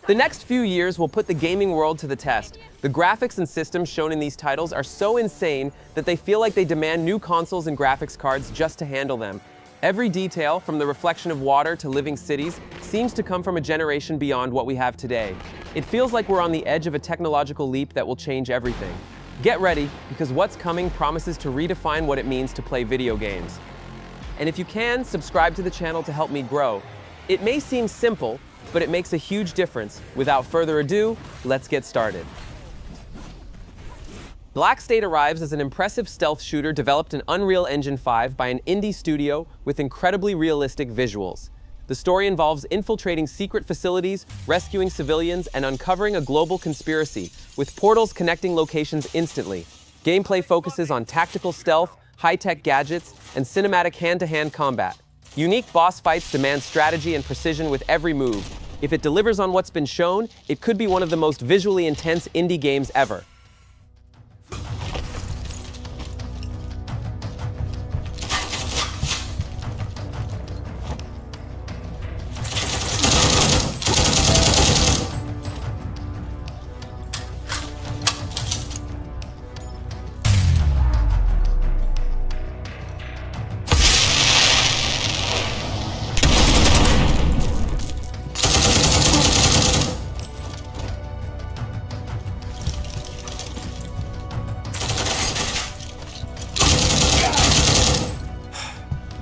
The next few years will put the gaming world to the test. The graphics and systems shown in these titles are so insane that they feel like they demand new consoles and graphics cards just to handle them. Every detail, from the reflection of water to living cities, seems to come from a generation beyond what we have today. It feels like we're on the edge of a technological leap that will change everything. Get ready, because what's coming promises to redefine what it means to play video games. And if you can, subscribe to the channel to help me grow. It may seem simple, but it makes a huge difference. Without further ado, let's get started. BlackSpace arrives as an impressive stealth shooter developed in Unreal Engine 5 by an indie studio with incredibly realistic visuals. The story involves infiltrating secret facilities, rescuing civilians, and uncovering a global conspiracy, with portals connecting locations instantly. Gameplay focuses on tactical stealth, high-tech gadgets, and cinematic hand-to-hand combat. Unique boss fights demand strategy and precision with every move. If it delivers on what's been shown, it could be one of the most visually intense indie games ever.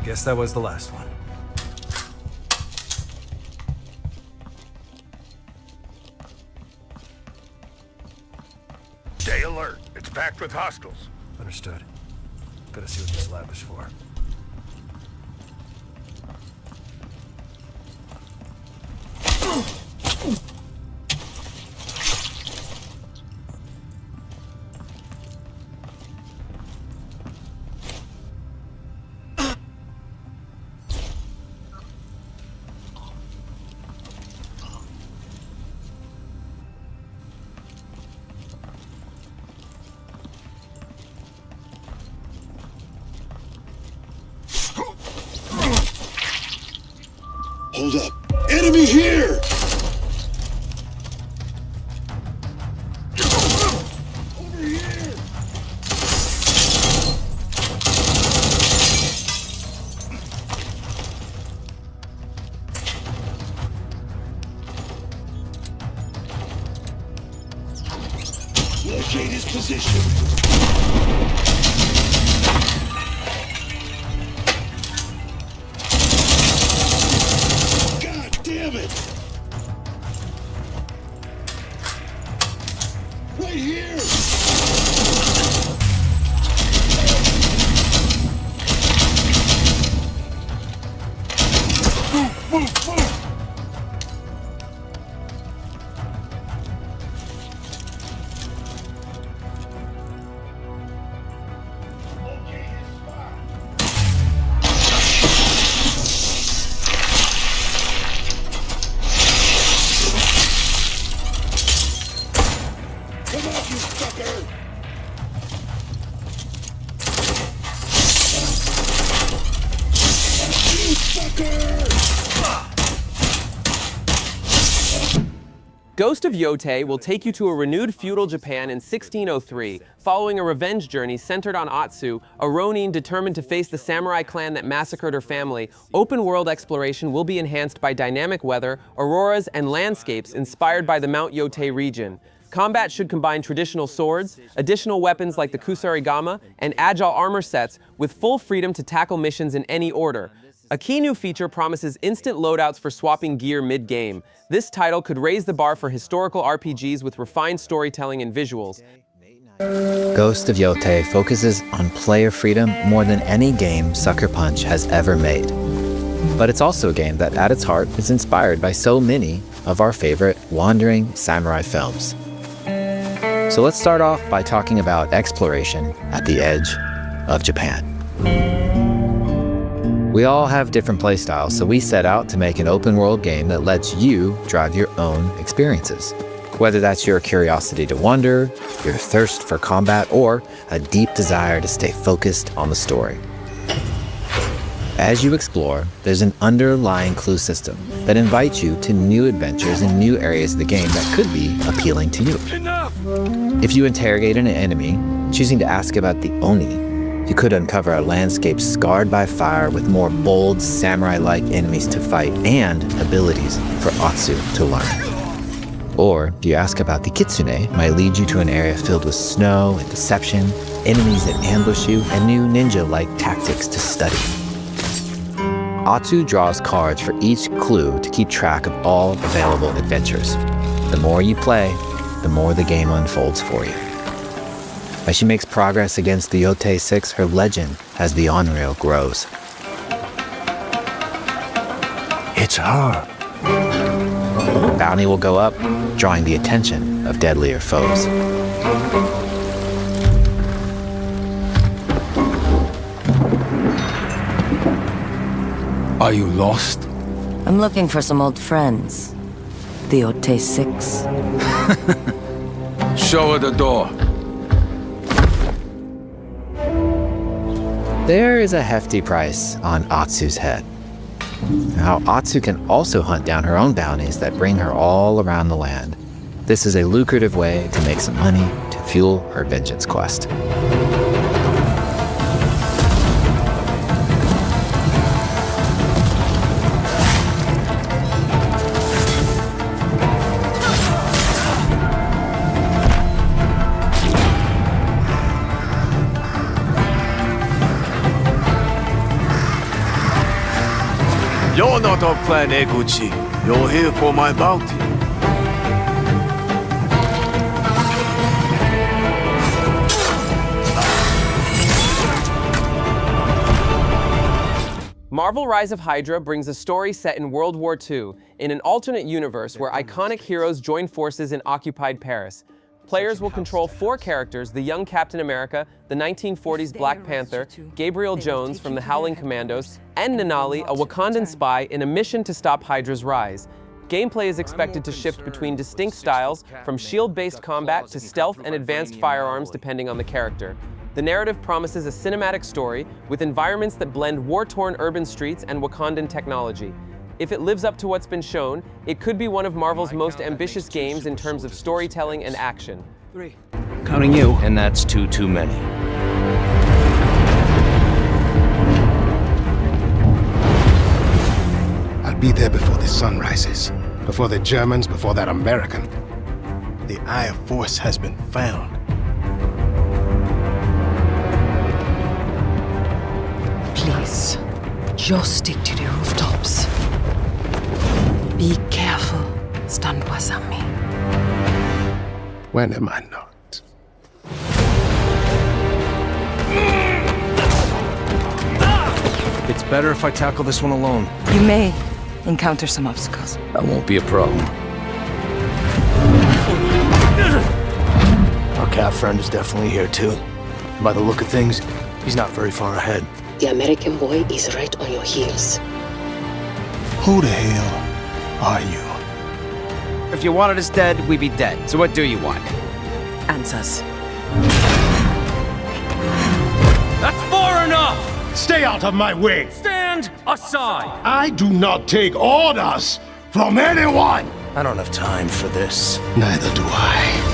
Guess that was the last one. Stay alert. It's packed with hostiles. Understood. Gotta see what this lab is for. Hold up! Enemy here! Over here! Locate his position. Damn it! Right here! Move, move, move! Ghost of Yotei will take you to a renewed feudal Japan in 1603, following a revenge journey centered on Atsu, a ronin determined to face the samurai clan that massacred her family. Open-world exploration will be enhanced by dynamic weather, auroras, and landscapes inspired by the Mount Yotei region. Combat should combine traditional swords, additional weapons like the kusarigama, and agile armor sets with full freedom to tackle missions in any order. A key new feature promises instant loadouts for swapping gear mid-game. This title could raise the bar for historical RPGs with refined storytelling and visuals. Ghost of Yotei focuses on player freedom more than any game Sucker Punch has ever made. But it's also a game that at its heart is inspired by so many of our favorite wandering samurai films. So let's start off by talking about exploration at the edge of Japan. We all have different playstyles, so we set out to make an open-world game that lets you drive your own experiences. Whether that's your curiosity to wander, your thirst for combat, or a deep desire to stay focused on the story. As you explore, there's an underlying clue system that invites you to new adventures in new areas of the game that could be appealing to you. Enough! If you interrogate an enemy, choosing to ask about the Oni, you could uncover a landscape scarred by fire with more bold, samurai-like enemies to fight and abilities for Atsu to learn. Or, if you ask about the Kitsune, might lead you to an area filled with snow and deception, enemies that ambush you, and new ninja-like tactics to study. Atsu draws cards for each clue to keep track of all available adventures. The more you play, the more the game unfolds for you. As she makes progress against the Yotei 6, her legend as the on-rail grows. It's her. Bounty will go up, drawing the attention of deadlier foes. Are you lost? I'm looking for some old friends. The Yotei 6. Show her the door. There is a hefty price on Atsu's head. Now, Atsu can also hunt down her own bounties that bring her all around the land. This is a lucrative way to make some money to fuel her vengeance quest. You're not of Clan Eguchi. You're here for my bounty. Marvel Rise of Hydra brings a story set in World War II, in an alternate universe where iconic heroes join forces in occupied Paris. Players will control 4 characters: the young Captain America, the 1940s Black Panther, Gabriel Jones from the Howling Commandos, and Nanali, a Wakandan spy, in a mission to stop Hydra's rise. Gameplay is expected to shift between distinct styles, from shield-based combat to stealth and advanced firearms depending on the character. The narrative promises a cinematic story, with environments that blend war-torn urban streets and Wakandan technology. If it lives up to what's been shown, it could be one of Marvel's most ambitious games in terms of storytelling and action. 3. Counting you, and that's two too many. I'll be there before the sun rises. Before the Germans, before that American. The Eye of Force has been found. Please, just stick to the rooftops. Be careful, stand Wasami. When am I not? It's better if I tackle this one alone. You may encounter some obstacles. That won't be a problem. Our cat friend is definitely here too. By the look of things, he's not very far ahead. The American boy is right on your heels. Who the hell are you? If you wanted us dead, we'd be dead. So what do you want? Answers. That's far enough! Stay out of my way! Stand aside! I do not take orders from anyone! I don't have time for this. Neither do I.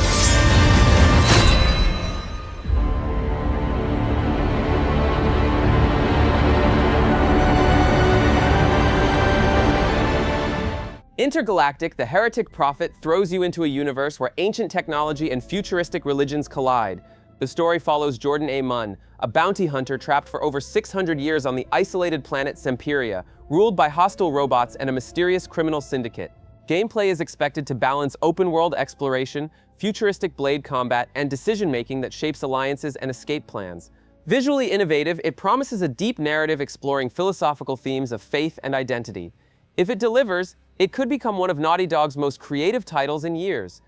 Intergalactic, the Heretic prophet throws you into a universe where ancient technology and futuristic religions collide. The story follows Jordan A. Munn, a bounty hunter trapped for over 600 years on the isolated planet Semperia, ruled by hostile robots and a mysterious criminal syndicate. Gameplay is expected to balance open-world exploration, futuristic blade combat, and decision-making that shapes alliances and escape plans. Visually innovative, it promises a deep narrative exploring philosophical themes of faith and identity. If it delivers, it could become one of Naughty Dog's most creative titles in years.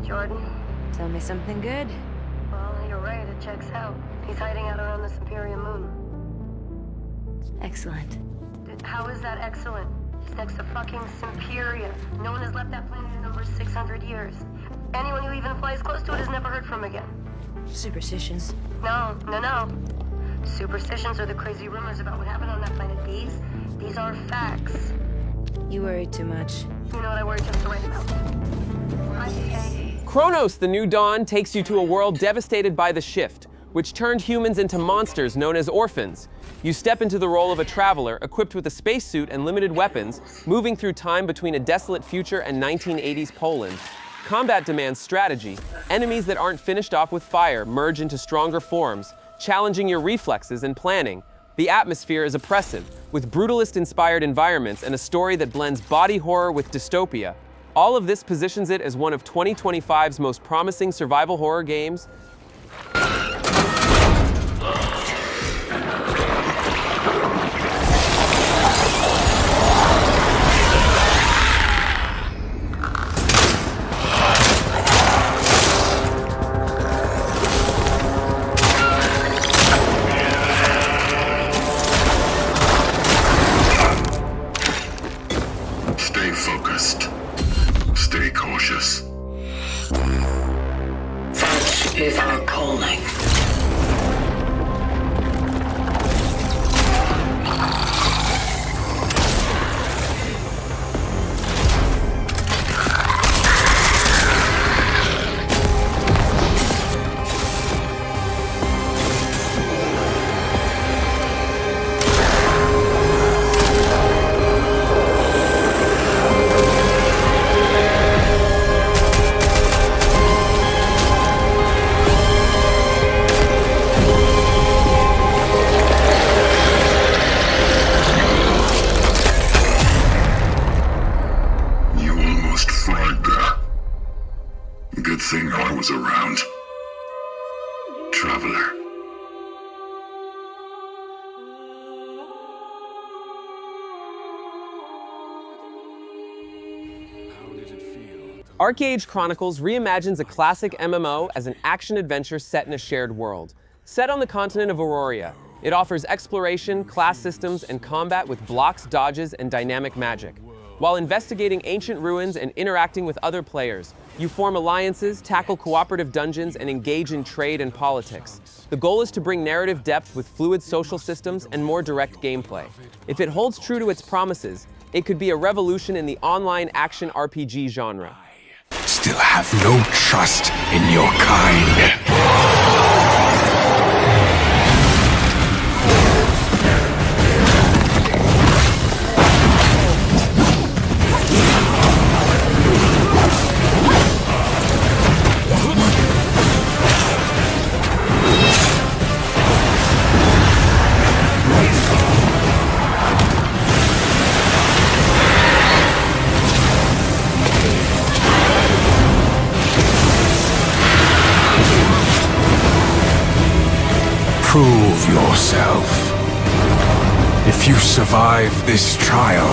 Jordan. Tell me something good. Well, you're right, it checks out. He's hiding out around the Superior Moon. Excellent. How is that excellent? He's next to fucking Superior. No one has left that planet in over 600 years. Anyone who even flies close to it is never heard from again. Superstitions. No. Superstitions are the crazy rumors about what happened on that planet. These are facts. You worry too much. You know what I worry just to write about? Cronos, the New Dawn, takes you to a world devastated by the Shift, which turned humans into monsters known as orphans. You step into the role of a traveler equipped with a spacesuit and limited weapons, moving through time between a desolate future and 1980s Poland. Combat demands strategy. Enemies that aren't finished off with fire merge into stronger forms, challenging your reflexes and planning. The atmosphere is oppressive, with brutalist-inspired environments and a story that blends body horror with dystopia. All of this positions it as one of 2025's most promising survival horror games. Stay focused. Stay cautious. That is our calling. Good thing I was around. Traveler. ArcheAge Chronicles reimagines a classic MMO as an action-adventure set in a shared world. Set on the continent of Aurora, it offers exploration, class systems, and combat with blocks, dodges, and dynamic magic. While investigating ancient ruins and interacting with other players, you form alliances, tackle cooperative dungeons, and engage in trade and politics. The goal is to bring narrative depth with fluid social systems and more direct gameplay. If it holds true to its promises, it could be a revolution in the online action RPG genre. Still have no trust in your kind. Prove yourself. If you survive this trial,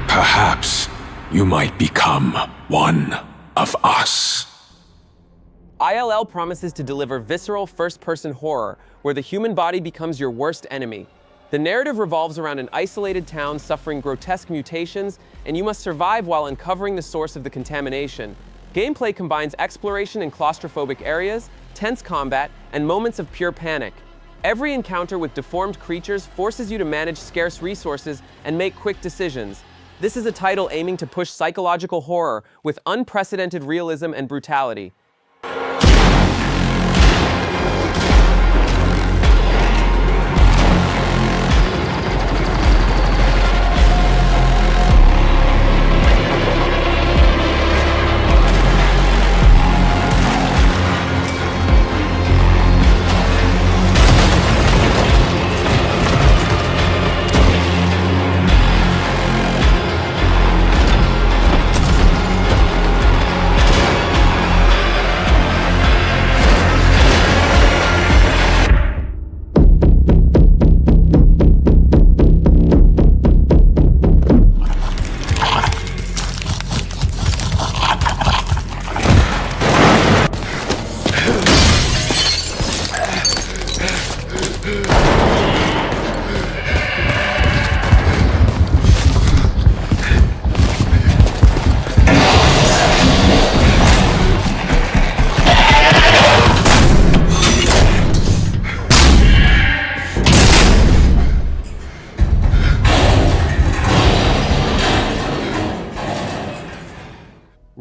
perhaps you might become one of us. ILL promises to deliver visceral first-person horror where the human body becomes your worst enemy. The narrative revolves around an isolated town suffering grotesque mutations, and you must survive while uncovering the source of the contamination. Gameplay combines exploration in claustrophobic areas, tense combat, and moments of pure panic. Every encounter with deformed creatures forces you to manage scarce resources and make quick decisions. This is a title aiming to push psychological horror with unprecedented realism and brutality.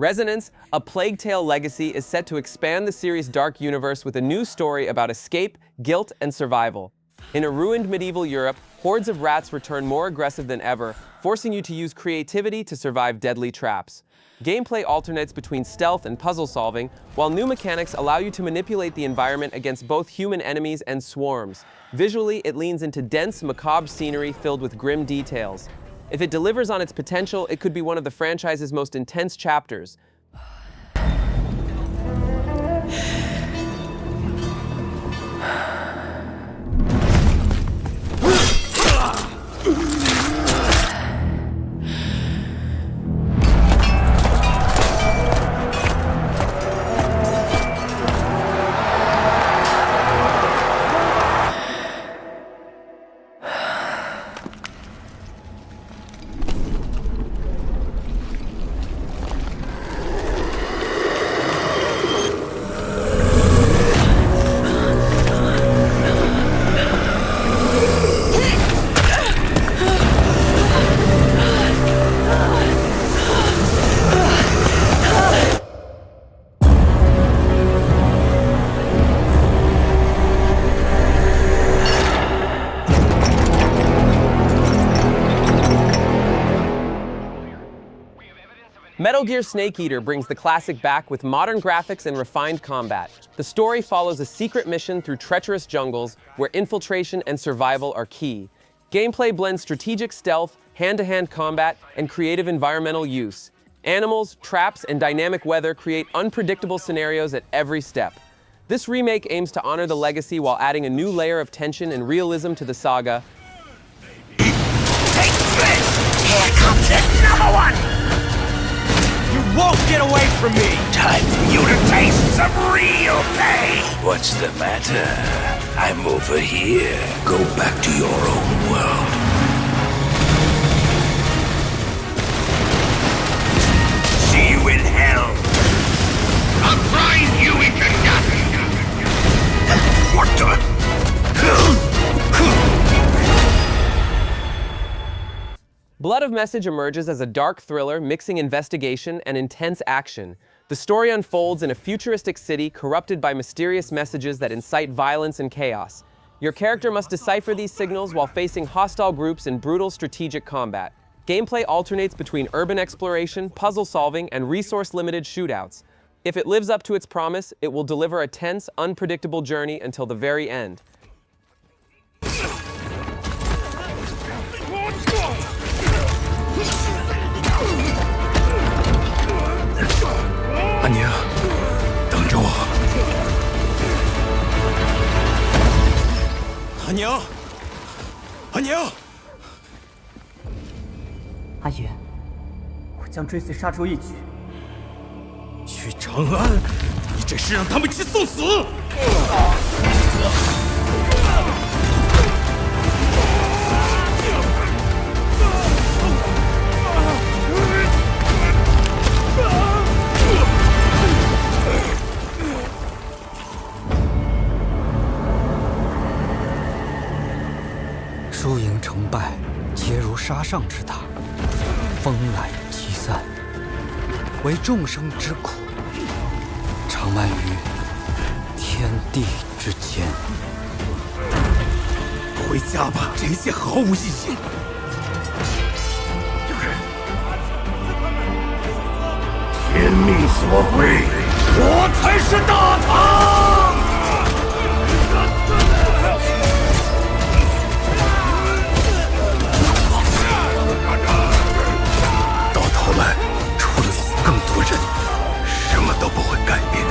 Resonance, A Plague Tale Legacy is set to expand the series' dark universe with a new story about escape, guilt, and survival. In a ruined medieval Europe, hordes of rats return more aggressive than ever, forcing you to use creativity to survive deadly traps. Gameplay alternates between stealth and puzzle solving, while new mechanics allow you to manipulate the environment against both human enemies and swarms. Visually, it leans into dense, macabre scenery filled with grim details. If it delivers on its potential, it could be one of the franchise's most intense chapters. Metal Gear Snake Eater brings the classic back with modern graphics and refined combat. The story follows a secret mission through treacherous jungles where infiltration and survival are key. Gameplay blends strategic stealth, hand-to-hand combat, and creative environmental use. Animals, traps, and dynamic weather create unpredictable scenarios at every step. This remake aims to honor the legacy while adding a new layer of tension and realism to the saga. Take this! Here comes another one! You won't get away from me! Time for you to taste some real pain! What's the matter? I'm over here. Go back to your own world. See you in hell! I'll grind you into nothing! What the? Blood of Message emerges as a dark thriller mixing investigation and intense action. The story unfolds in a futuristic city corrupted by mysterious messages that incite violence and chaos. Your character must decipher these signals while facing hostile groups in brutal strategic combat. Gameplay alternates between urban exploration, puzzle solving, and resource-limited shootouts. If it lives up to its promise, it will deliver a tense, unpredictable journey until the very end. Anya, 等着我。阿娘，阿娘，阿爷，我将追随杀出一举。去长安，你这是让他们去送死！输赢成败，皆如沙上之塔，风来即散。为众生之苦，长漫于天地之间。回家吧，这一切毫无意义。天命所归，我才是大唐！到头来，除了死更多人，什么都不会改变。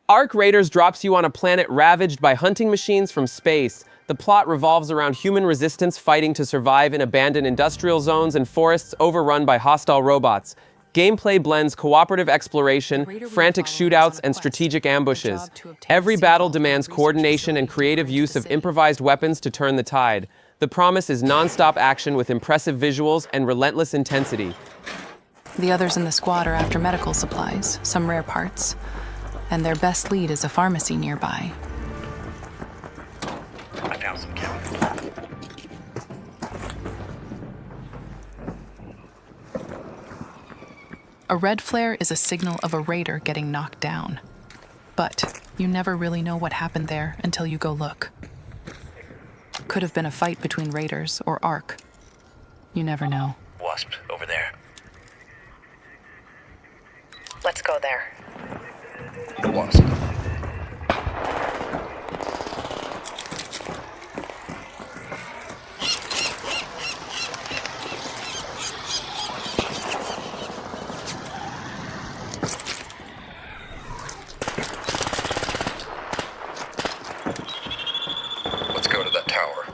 Arc Raiders drops you on a planet ravaged by hunting machines from space. The plot revolves around human resistance fighting to survive in abandoned industrial zones and forests overrun by hostile robots. Gameplay blends cooperative exploration, frantic shootouts, and strategic ambushes. Every battle demands coordination and creative use of improvised weapons to turn the tide. The promise is non-stop action with impressive visuals and relentless intensity. The others in the squad are after medical supplies, some rare parts, and their best lead is a pharmacy nearby. I found some chemicals. A red flare is a signal of a raider getting knocked down. But you never really know what happened there until you go look. Could have been a fight between raiders or Ark. You never know. Wasp, over there. Let's go there. Wasp. Let's go to that tower.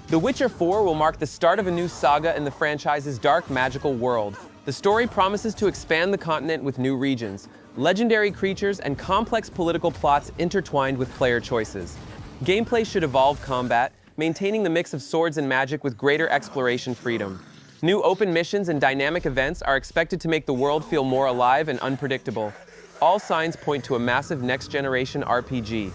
The Witcher 4 will mark the start of a new saga in the franchise's dark, magical world. The story promises to expand the continent with new regions, legendary creatures, and complex political plots intertwined with player choices. Gameplay should evolve combat, maintaining the mix of swords and magic with greater exploration freedom. New open missions and dynamic events are expected to make the world feel more alive and unpredictable. All signs point to a massive next-generation RPG.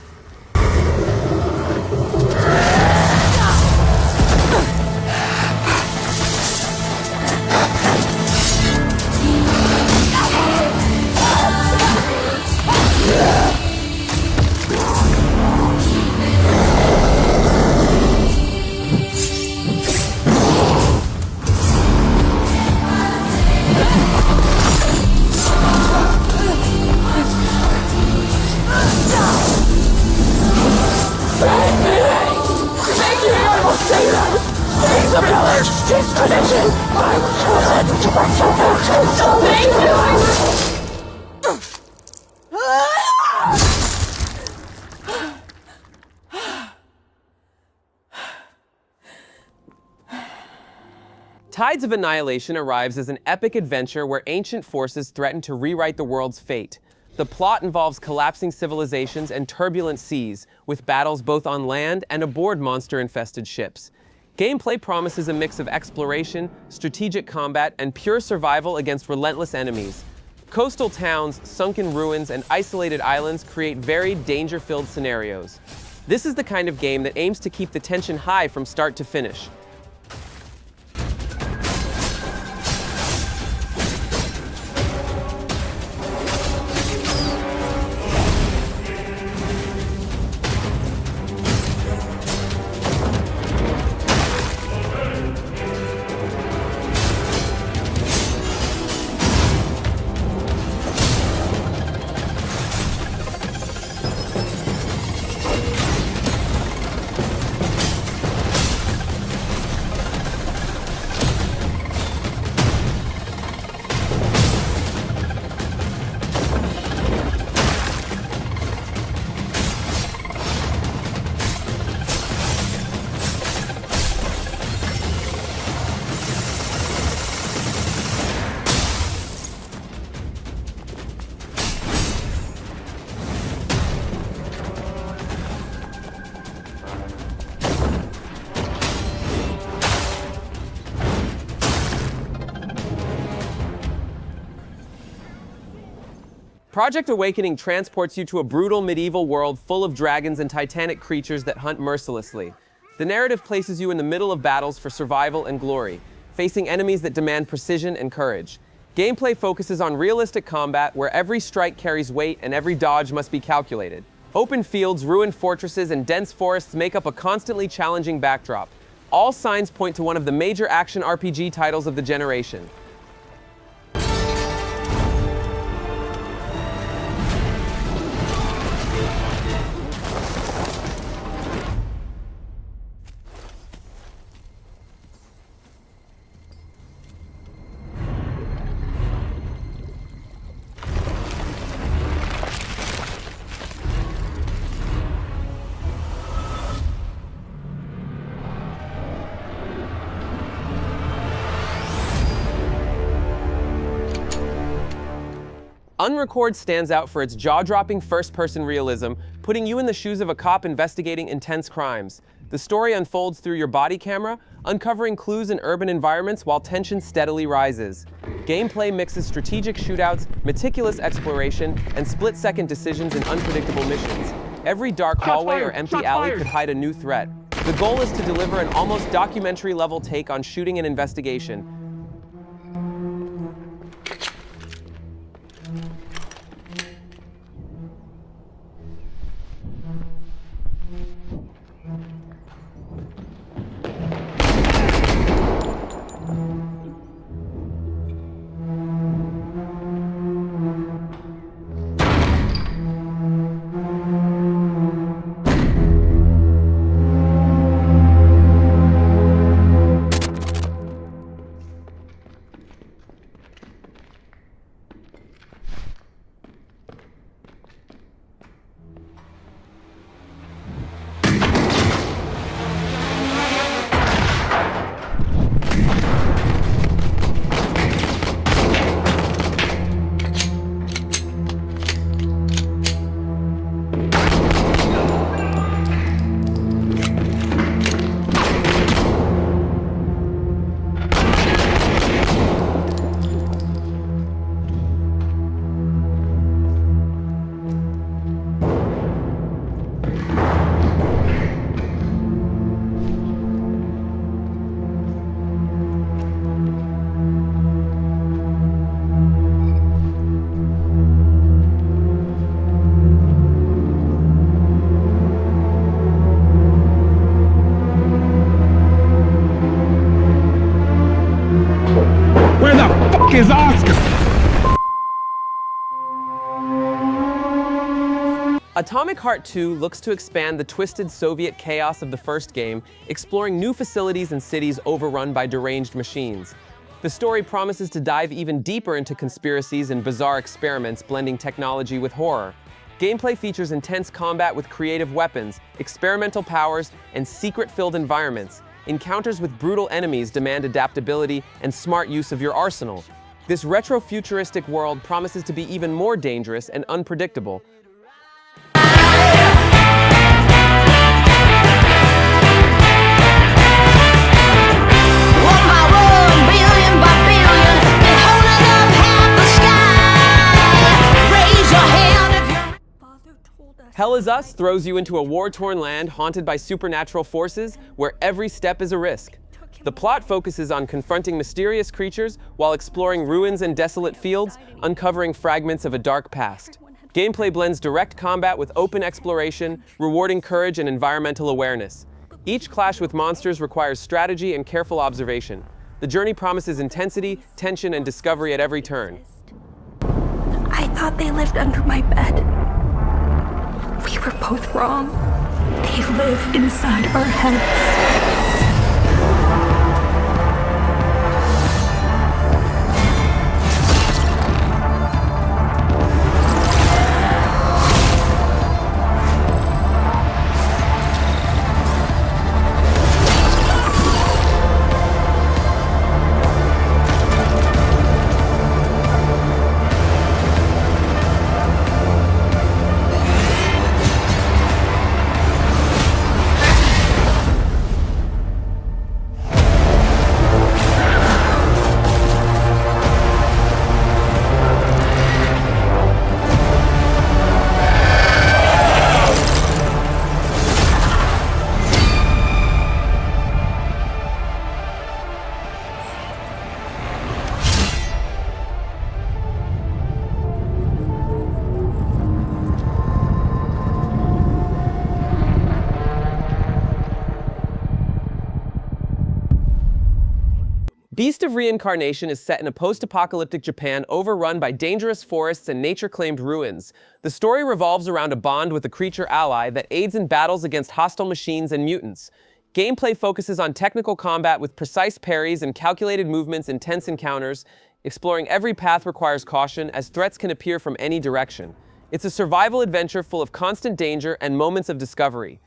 Tides of Annihilation arrives as an epic adventure where ancient forces threaten to rewrite the world's fate. The plot involves collapsing civilizations and turbulent seas, with battles both on land and aboard monster-infested ships. Gameplay promises a mix of exploration, strategic combat, and pure survival against relentless enemies. Coastal towns, sunken ruins, and isolated islands create varied, danger-filled scenarios. This is the kind of game that aims to keep the tension high from start to finish. Project Awakening transports you to a brutal medieval world full of dragons and titanic creatures that hunt mercilessly. The narrative places you in the middle of battles for survival and glory, facing enemies that demand precision and courage. Gameplay focuses on realistic combat where every strike carries weight and every dodge must be calculated. Open fields, ruined fortresses, and dense forests make up a constantly challenging backdrop. All signs point to one of the major action RPG titles of the generation. Unrecord stands out for its jaw-dropping first-person realism, putting you in the shoes of a cop investigating intense crimes. The story unfolds through your body camera, uncovering clues in urban environments while tension steadily rises. Gameplay mixes strategic shootouts, meticulous exploration, and split-second decisions in unpredictable missions. Every dark hallway or empty alley could hide a new threat. The goal is to deliver an almost documentary-level take on shooting and investigation. Is Oscar? Atomic Heart 2 looks to expand the twisted Soviet chaos of the first game, exploring new facilities and cities overrun by deranged machines. The story promises to dive even deeper into conspiracies and bizarre experiments, blending technology with horror. Gameplay features intense combat with creative weapons, experimental powers, and secret-filled environments. Encounters with brutal enemies demand adaptability and smart use of your arsenal. This retro-futuristic world promises to be even more dangerous and unpredictable. Hell Is Us throws you into a war-torn land haunted by supernatural forces where every step is a risk. The plot focuses on confronting mysterious creatures while exploring ruins and desolate fields, uncovering fragments of a dark past. Gameplay blends direct combat with open exploration, rewarding courage and environmental awareness. Each clash with monsters requires strategy and careful observation. The journey promises intensity, tension, and discovery at every turn. I thought they lived under my bed. We were both wrong. They live inside our heads. Beast of Reincarnation is set in a post-apocalyptic Japan overrun by dangerous forests and nature-claimed ruins. The story revolves around a bond with a creature ally that aids in battles against hostile machines and mutants. Gameplay focuses on technical combat with precise parries and calculated movements in tense encounters. Exploring every path requires caution, as threats can appear from any direction. It's a survival adventure full of constant danger and moments of discovery.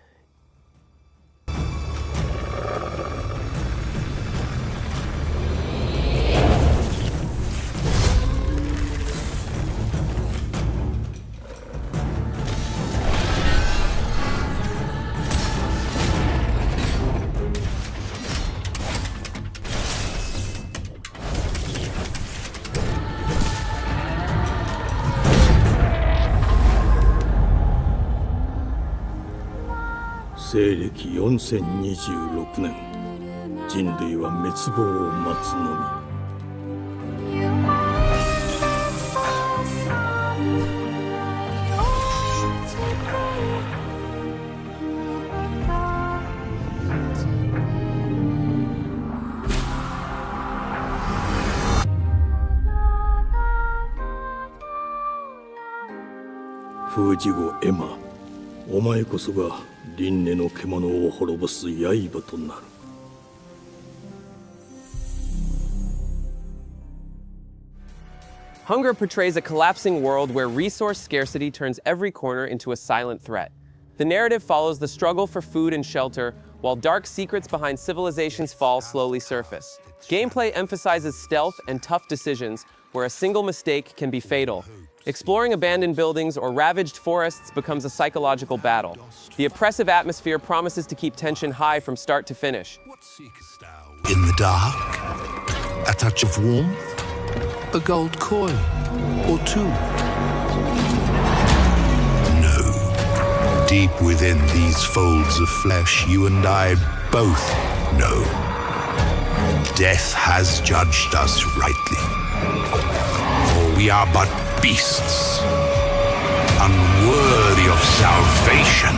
西暦4026年人類は滅亡を待つのみ。封じ子エマ、お前こそが輪廻の獣を滅ぼす刃となる。Hunger portrays a collapsing world where resource scarcity turns every corner into a silent threat. The narrative follows the struggle for food and shelter, while dark secrets behind civilization's fall slowly surface. Gameplay emphasizes stealth and tough decisions, where a single mistake can be fatal. Exploring abandoned buildings or ravaged forests becomes a psychological battle. The oppressive atmosphere promises to keep tension high from start to finish. In the dark, a touch of warmth, a gold coin or two. No. Deep within these folds of flesh, you and I both know. Death has judged us rightly. For we are but beasts, unworthy of salvation.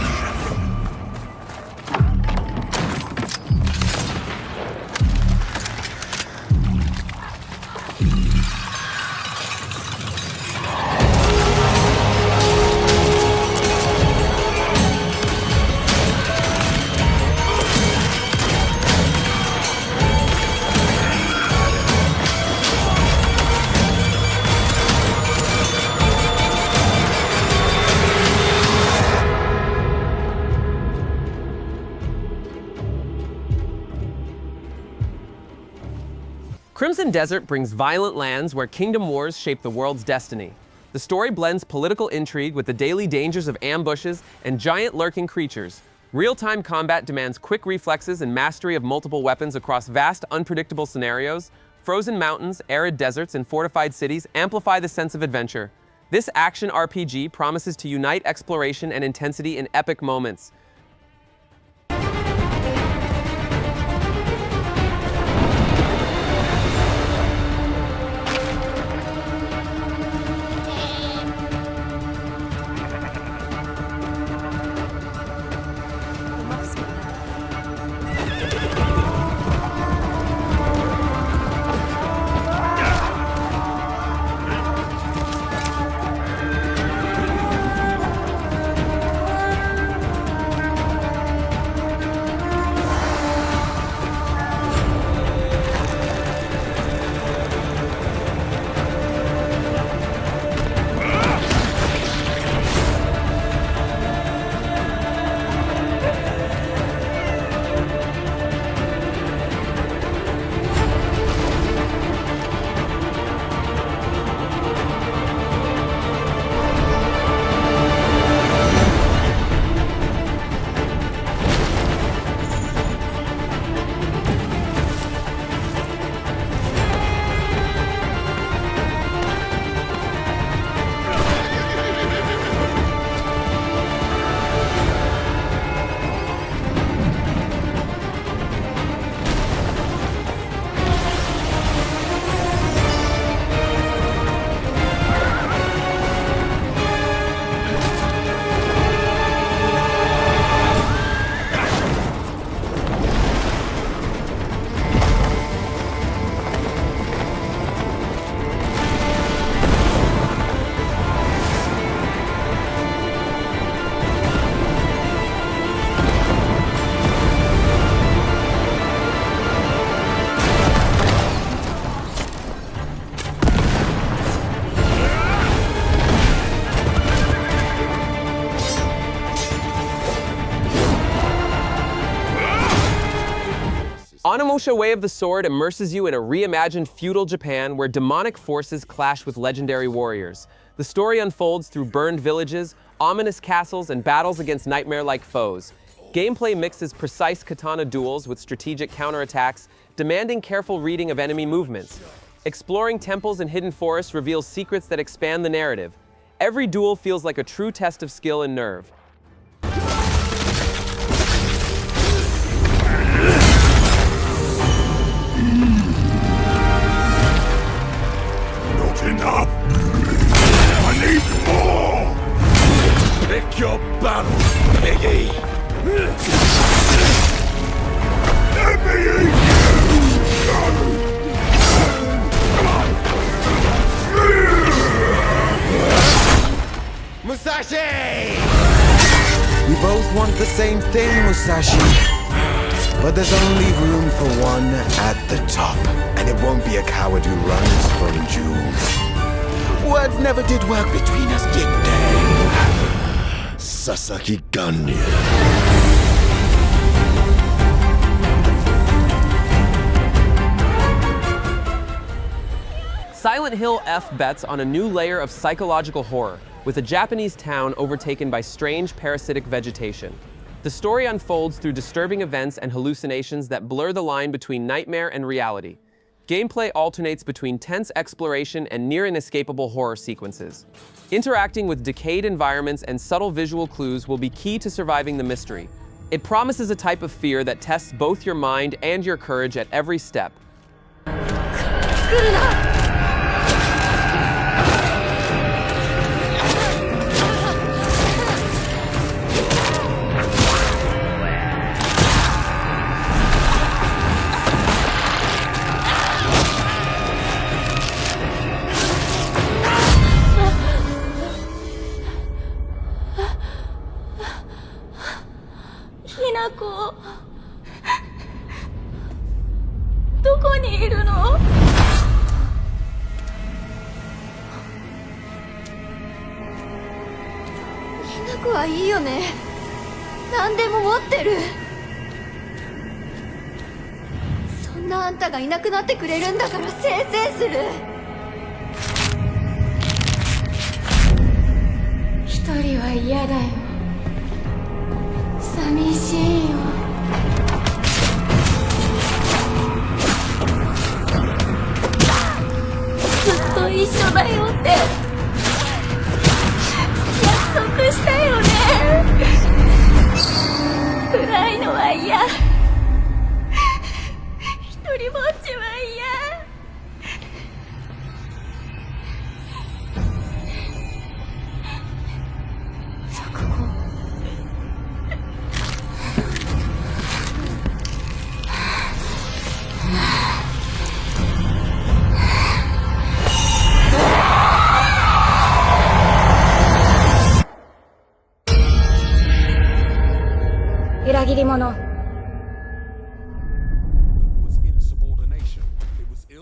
Crimson Desert brings violent lands where kingdom wars shape the world's destiny. The story blends political intrigue with the daily dangers of ambushes and giant lurking creatures. Real-time combat demands quick reflexes and mastery of multiple weapons across vast, unpredictable scenarios. Frozen mountains, arid deserts, and fortified cities amplify the sense of adventure. This action RPG promises to unite exploration and intensity in epic moments. Onimusha Way of the Sword immerses you in a reimagined feudal Japan where demonic forces clash with legendary warriors. The story unfolds through burned villages, ominous castles, and battles against nightmare-like foes. Gameplay mixes precise katana duels with strategic counterattacks, demanding careful reading of enemy movements. Exploring temples and hidden forests reveals secrets that expand the narrative. Every duel feels like a true test of skill and nerve. enough! I need more! Pick your battle, piggy! Let me eat you! Musashi! We both want the same thing, Musashi. But there's only room for one at the top. And it won't be a coward who runs from jewels. Words never did work between us, did they? Sasaki Ganryu. Silent Hill F bets on a new layer of psychological horror, with a Japanese town overtaken by strange parasitic vegetation. The story unfolds through disturbing events and hallucinations that blur the line between nightmare and reality. Gameplay alternates between tense exploration and near-inescapable horror sequences. Interacting with decayed environments and subtle visual clues will be key to surviving the mystery. It promises a type of fear that tests both your mind and your courage at every step.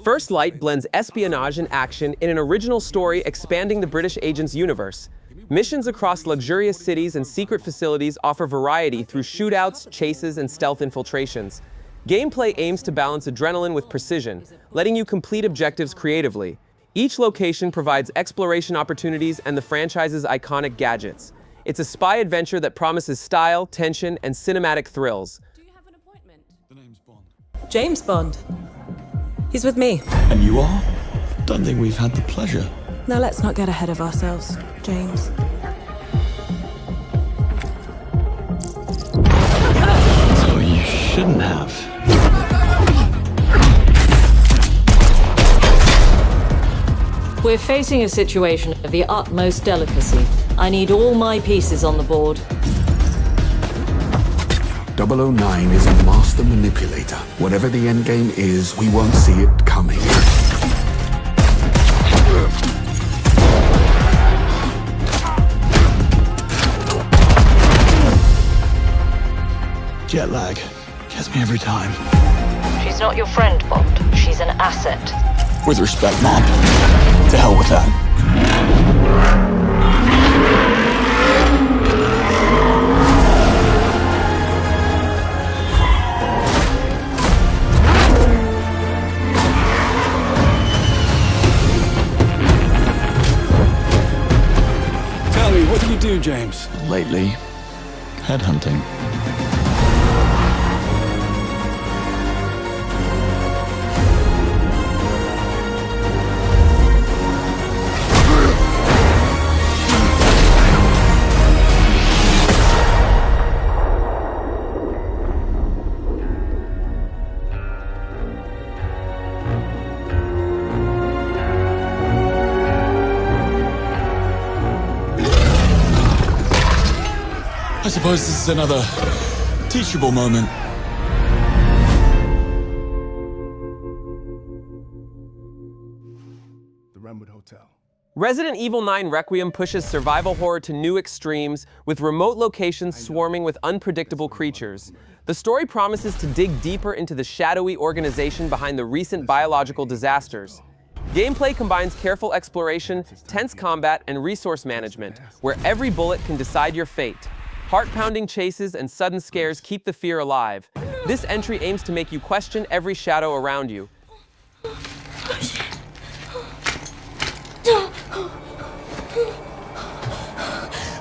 First Light blends espionage and action in an original story expanding the British agent's universe. Missions across luxurious cities and secret facilities offer variety through shootouts, chases, and stealth infiltrations. Gameplay aims to balance adrenaline with precision, letting you complete objectives creatively. Each location provides exploration opportunities and the franchise's iconic gadgets. It's a spy adventure that promises style, tension, and cinematic thrills. Do you have an appointment? The name's Bond. James Bond. He's with me. And you are? Don't think we've had the pleasure. Now let's not get ahead of ourselves, James. So you shouldn't have. We're facing a situation of the utmost delicacy. I need all my pieces on the board. 009 is a master manipulator. Whatever the endgame is, we won't see it coming. Jet lag gets me every time. She's not your friend, Bond. She's an asset. With respect, Mom. To hell with that. Tell me, what do you do, James? Lately, headhunting. I suppose this is another teachable moment. The Redwood Hotel. Resident Evil 9 Requiem pushes survival horror to new extremes, with remote locations swarming with unpredictable creatures. The story promises to dig deeper into the shadowy organization behind the recent biological disasters. Gameplay combines careful exploration, tense combat, and resource management, where every bullet can decide your fate. Heart-pounding chases and sudden scares keep the fear alive. This entry aims to make you question every shadow around you.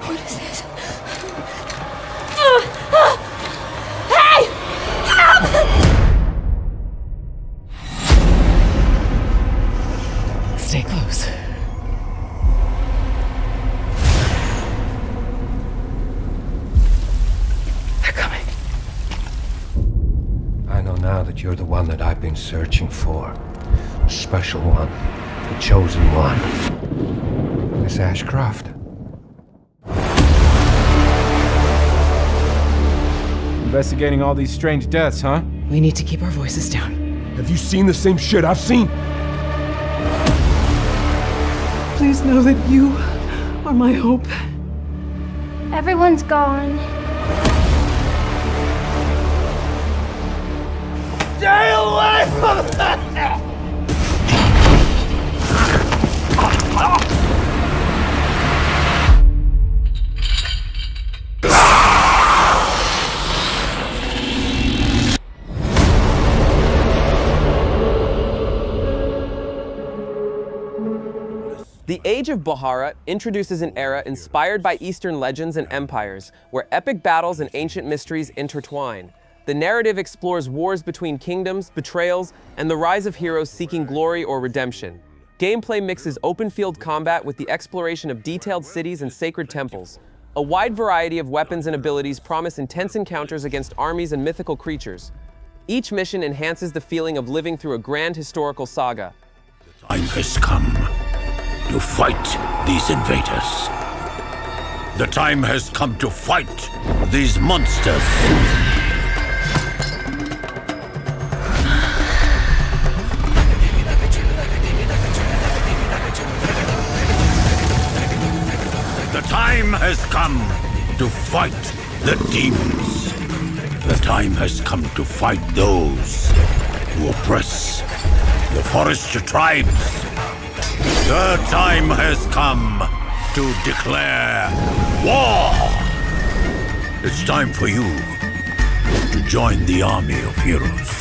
What is this? Hey! Stay close. They're coming. I know now that you're the one that I've been searching for. The special one. The chosen one. Miss Ashcroft. Investigating all these strange deaths, huh? We need to keep our voices down. Have you seen the same shit I've seen? Please know that you are my hope. Everyone's gone. Stay away from that! The Age of Bhaarat introduces an era inspired by Eastern legends and empires, where epic battles and ancient mysteries intertwine. The narrative explores wars between kingdoms, betrayals, and the rise of heroes seeking glory or redemption. Gameplay mixes open-field combat with the exploration of detailed cities and sacred temples. A wide variety of weapons and abilities promise intense encounters against armies and mythical creatures. Each mission enhances the feeling of living through a grand historical saga. The time has come to fight these invaders. The time has come to fight these monsters. The time has come to fight the demons. The time has come to fight those who oppress the forest tribes. The time has come to declare war. It's time for you to join the army of heroes.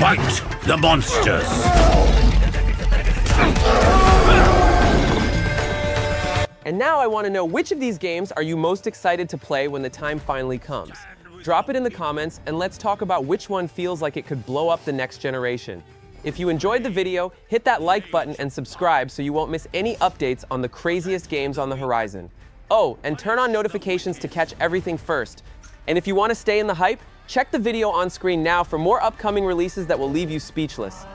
Fight the monsters! And now I want to know, which of these games are you most excited to play when the time finally comes? Drop it in the comments and let's talk about which one feels like it could blow up the next generation. If you enjoyed the video, hit that like button and subscribe so you won't miss any updates on the craziest games on the horizon. Oh, and turn on notifications to catch everything first. And if you want to stay in the hype, check the video on screen now for more upcoming releases that will leave you speechless.